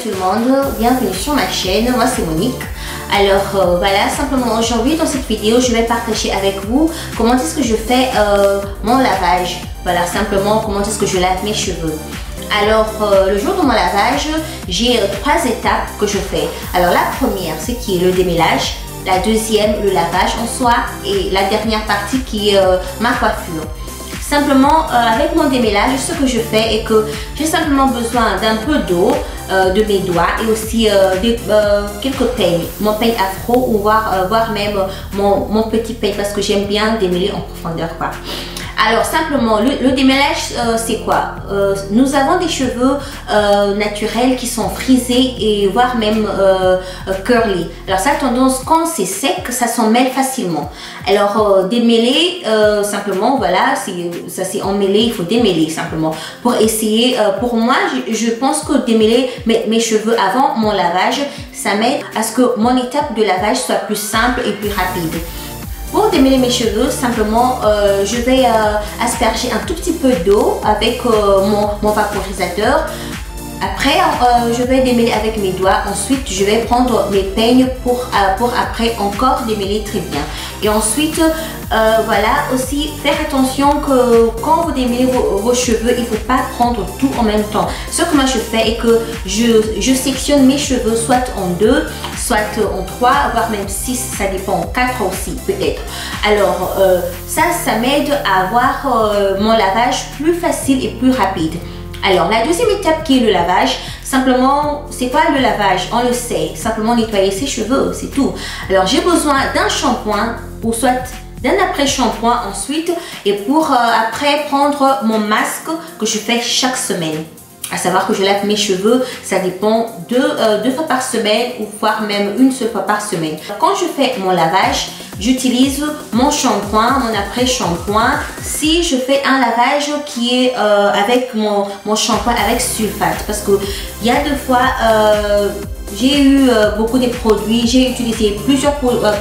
tout le monde, bienvenue sur ma chaîne, moi c'est Monique. Alors voilà, simplement aujourd'hui dans cette vidéo je vais partager avec vous comment est-ce que je fais mon lavage. Voilà, simplement comment est-ce que je lave mes cheveux. Alors le jour de mon lavage, j'ai 3 étapes que je fais. Alors la première c'est qui est le démêlage, la deuxième le lavage en soi et la dernière partie qui est ma coiffure. Simplement avec mon démêlage, ce que je fais est que j'ai simplement besoin d'un peu d'eau, de mes doigts et aussi quelques peignes, mon peigne afro ou voire même mon petit peigne parce que j'aime bien démêler en profondeur quoi. Alors simplement le démêlage c'est quoi? Nous avons des cheveux naturels qui sont frisés et voire même curly. Alors ça a tendance quand c'est sec ça s'en mêle facilement. Alors démêler simplement voilà, ça c'est emmêlé, il faut démêler simplement pour essayer. Pour moi je pense que démêler mes cheveux avant mon lavage ça m'aide à ce que mon étape de lavage soit plus simple et plus rapide. Pour démêler mes cheveux, simplement, je vais asperger un tout petit peu d'eau avec mon vaporisateur. Après, je vais démêler avec mes doigts. Ensuite, je vais prendre mes peignes pour après encore démêler très bien. Et ensuite, voilà, aussi faire attention que quand vous démêlez vos cheveux, il ne faut pas prendre tout en même temps. Ce que moi je fais est que je sectionne mes cheveux soit en 2, soit en 3, voire même 6, ça dépend, en 4 aussi peut-être. Alors ça m'aide à avoir mon lavage plus facile et plus rapide. Alors la deuxième étape qui est le lavage, simplement c'est quoi le lavage? On le sait, simplement nettoyer ses cheveux, c'est tout. Alors j'ai besoin d'un shampoing ou soit d'un après-shampoing ensuite et pour après prendre mon masque que je fais chaque semaine. À savoir que je lave mes cheveux, ça dépend deux fois par semaine ou voire même une seule fois par semaine. Quand je fais mon lavage, j'utilise mon shampoing, mon après-shampoing. Si je fais un lavage qui est avec mon shampoing avec sulfate, parce que il y a deux fois j'ai eu beaucoup de produits, j'ai utilisé plusieurs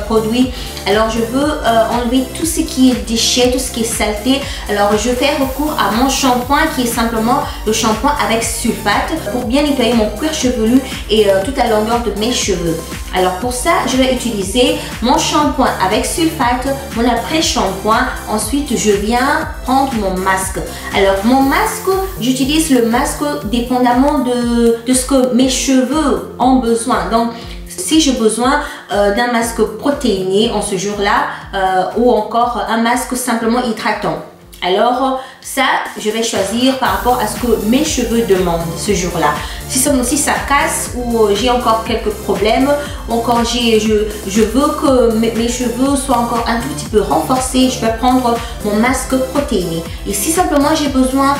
produits. Alors je veux enlever tout ce qui est déchets, tout ce qui est saleté. Alors je fais recours à mon shampoing qui est simplement le shampoing avec sulfate pour bien nettoyer mon cuir chevelu et toute la longueur de mes cheveux. Alors pour ça, je vais utiliser mon shampoing avec sulfate, mon après-shampoing. Ensuite, je viens prendre mon masque. Alors mon masque, j'utilise le masque dépendamment de ce que mes cheveux ont besoin. Donc si j'ai besoin d'un masque protéiné en ce jour-là ou encore un masque simplement hydratant. Alors ça, je vais choisir par rapport à ce que mes cheveux demandent ce jour-là. Si ça casse ou j'ai encore quelques problèmes, encore je veux que mes cheveux soient encore un tout petit peu renforcés, je vais prendre mon masque protéiné. Et si simplement j'ai besoin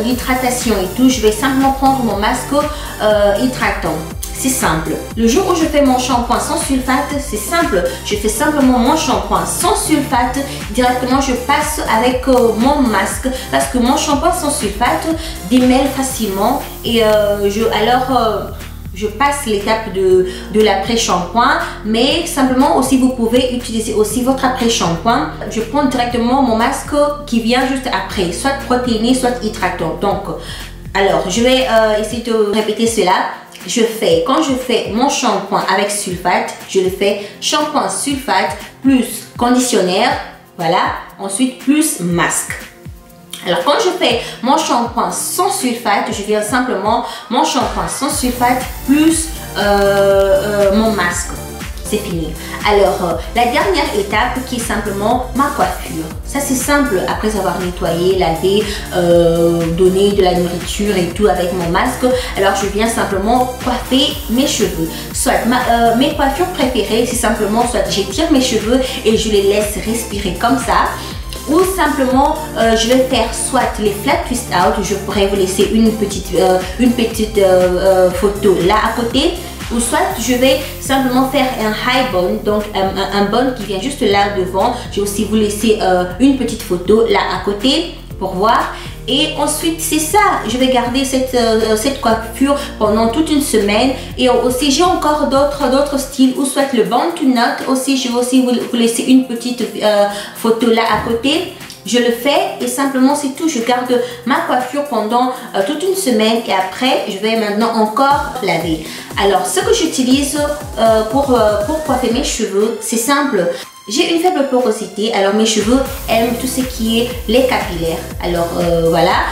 d'hydratation et tout, je vais simplement prendre mon masque hydratant. C'est simple. Le jour où je fais mon shampoing sans sulfate, c'est simple. Je fais simplement mon shampoing sans sulfate. Directement, je passe avec mon masque parce que mon shampoing sans sulfate démêle facilement. Et je passe l'étape de l'après-shampoing. Mais simplement aussi, vous pouvez utiliser aussi votre après-shampoing. Je prends directement mon masque qui vient juste après, soit protéiné, soit hydratant. Donc, alors, je vais essayer de répéter cela. Quand je fais mon shampoing avec sulfate, je le fais shampoing sulfate plus conditionnaire, voilà, ensuite plus masque. Alors quand je fais mon shampoing sans sulfate, je viens simplement mon shampoing sans sulfate plus mon masque. C'est fini. Alors la dernière étape qui est simplement ma coiffure. Ça c'est simple, après avoir nettoyé, lavé, donné de la nourriture et tout avec mon masque. Alors je viens simplement coiffer mes cheveux. Soit mes coiffures préférées, c'est simplement soit j'étire mes cheveux et je les laisse respirer comme ça. Ou simplement je vais faire soit les flat twist out, je pourrais vous laisser une petite photo là à côté. Ou soit je vais simplement faire un high bun, donc un bun qui vient juste là devant. Je vais aussi vous laisser une petite photo là à côté pour voir. Et ensuite c'est ça, je vais garder cette coiffure pendant toute une semaine. Et aussi j'ai encore d'autres styles, ou soit le bun to knot aussi. Je vais aussi vous laisser une petite photo là à côté. Je le fais et simplement c'est tout. Je garde ma coiffure pendant toute une semaine et après je vais maintenant encore laver. Alors ce que j'utilise pour coiffer mes cheveux, c'est simple. J'ai une faible porosité, alors mes cheveux aiment tout ce qui est les capillaires. Alors voilà.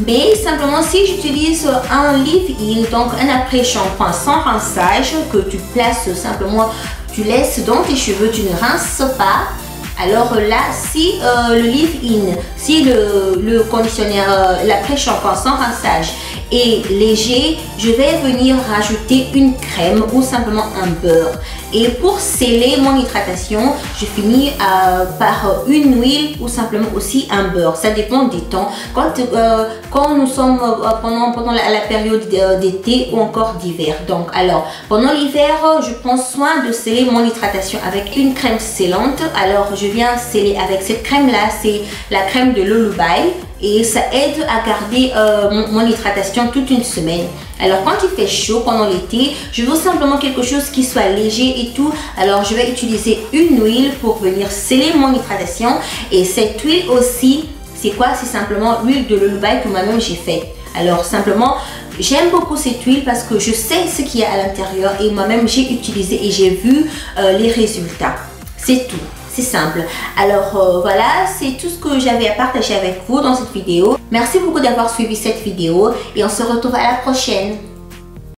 Mais simplement si j'utilise un leave-in, donc un après-shampoing sans rinçage que tu places simplement, tu laisses dans tes cheveux, tu ne rinces pas. Alors là, si le leave-in, si le conditionnaire, l'après-shampoing sans rinçage est léger, je vais venir rajouter une crème ou simplement un beurre. Et pour sceller mon hydratation, je finis par une huile ou simplement aussi un beurre. Ça dépend des temps. Quand nous sommes pendant la période d'été ou encore d'hiver. Donc alors, pendant l'hiver, je prends soin de sceller mon hydratation avec une crème scellante. Alors je viens sceller avec cette crème là, c'est la crème de Lullaby. Et ça aide à garder mon hydratation toute une semaine. Alors quand il fait chaud pendant l'été, je veux simplement quelque chose qui soit léger et tout. Alors je vais utiliser une huile pour venir sceller mon hydratation. Et cette huile aussi, c'est quoi? C'est simplement l'huile de Lullaby que moi-même j'ai fait. Alors simplement, j'aime beaucoup cette huile parce que je sais ce qu'il y a à l'intérieur et moi-même j'ai utilisé et j'ai vu les résultats. C'est tout. C'est simple. Alors voilà, c'est tout ce que j'avais à partager avec vous dans cette vidéo. Merci beaucoup d'avoir suivi cette vidéo et on se retrouve à la prochaine.